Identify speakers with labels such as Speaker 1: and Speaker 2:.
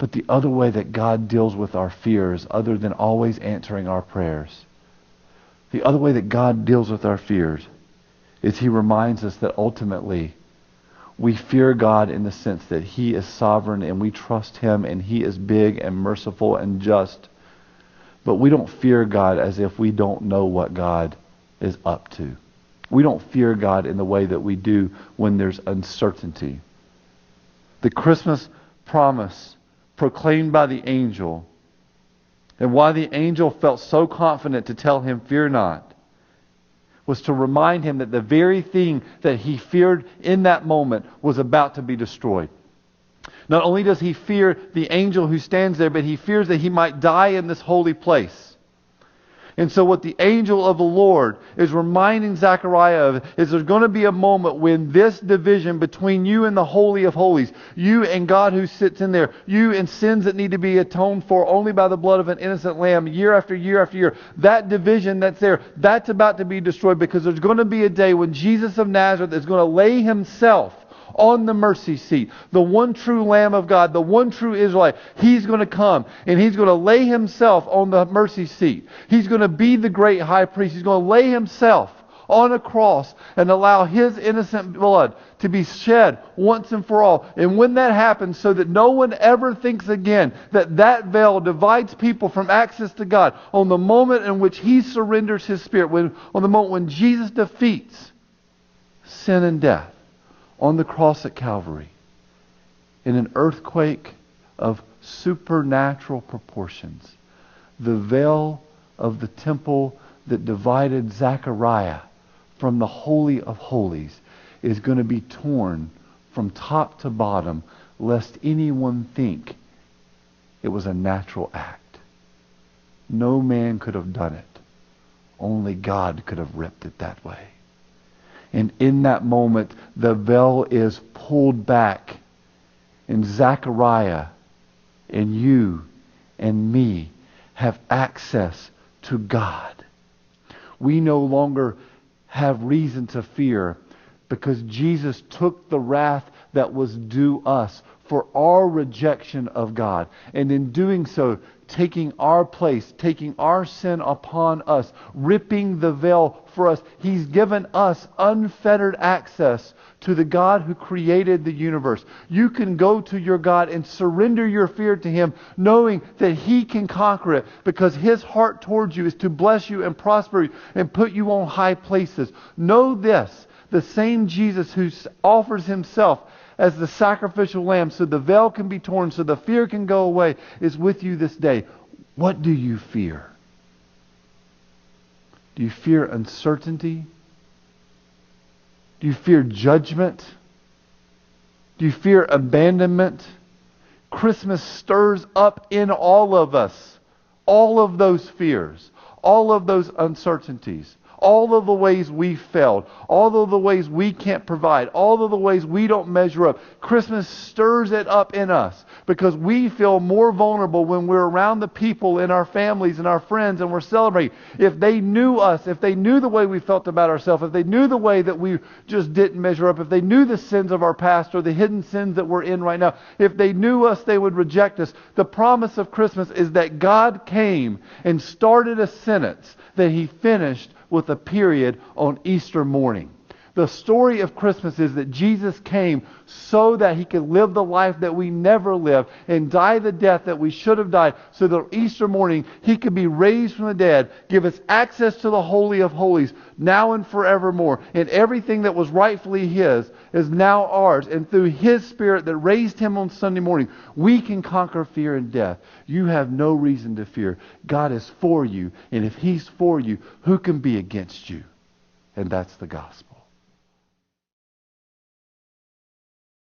Speaker 1: But the other way that God deals with our fears, other than always answering our prayers, the other way that God deals with our fears is He reminds us that ultimately we fear God in the sense that He is sovereign and we trust Him and He is big and merciful and just. But we don't fear God as if we don't know what God is up to. We don't fear God in the way that we do when there's uncertainty. The Christmas promise proclaimed by the angel, and why the angel felt so confident to tell him, "Fear not," was to remind him that the very thing that he feared in that moment was about to be destroyed. Not only does he fear the angel who stands there, but he fears that he might die in this holy place. And so what the angel of the Lord is reminding Zechariah of is there's going to be a moment when this division between you and the Holy of Holies, you and God who sits in there, you and sins that need to be atoned for only by the blood of an innocent lamb year after year after year, that division that's there, that's about to be destroyed, because there's going to be a day when Jesus of Nazareth is going to lay Himself on the mercy seat. The one true Lamb of God, the one true Israelite, He's going to come and He's going to lay Himself on the mercy seat. He's going to be the great high priest. He's going to lay Himself on a cross and allow His innocent blood to be shed once and for all. And when that happens, so that no one ever thinks again that that veil divides people from access to God, on the moment in which He surrenders His Spirit, on the moment when Jesus defeats sin and death on the cross at Calvary, in an earthquake of supernatural proportions, the veil of the temple that divided Zechariah from the Holy of Holies is going to be torn from top to bottom, lest anyone think it was a natural act. No man could have done it. Only God could have ripped it that way. And in that moment, the veil is pulled back. And Zechariah and you and me have access to God. We no longer have reason to fear, because Jesus took the wrath that was due us for our rejection of God. And in doing so, taking our place, taking our sin upon us, ripping the veil for us, He's given us unfettered access to the God who created the universe. You can go to your God and surrender your fear to Him, knowing that He can conquer it, because His heart towards you is to bless you and prosper you and put you on high places. Know this: the same Jesus who offers Himself as the sacrificial lamb so the veil can be torn, so the fear can go away, is with you this day. What do you fear? Do you fear uncertainty? Do you fear judgment? Do you fear abandonment? Christmas stirs up in all of us all of those fears, all of those uncertainties, all of the ways we failed, all of the ways we can't provide, all of the ways we don't measure up. Christmas stirs it up in us because we feel more vulnerable when we're around the people in our families and our friends and we're celebrating. If they knew us, if they knew the way we felt about ourselves, if they knew the way that we just didn't measure up, if they knew the sins of our past or the hidden sins that we're in right now, if they knew us, they would reject us. The promise of Christmas is that God came and started a sentence that He finished with a period on Easter morning. The story of Christmas is that Jesus came so that He could live the life that we never lived and die the death that we should have died, so that Easter morning He could be raised from the dead, give us access to the Holy of Holies now and forevermore. And everything that was rightfully His is now ours. And through His Spirit that raised Him on Sunday morning, we can conquer fear and death. You have no reason to fear. God is for you. And if He's for you, who can be against you? And that's the gospel.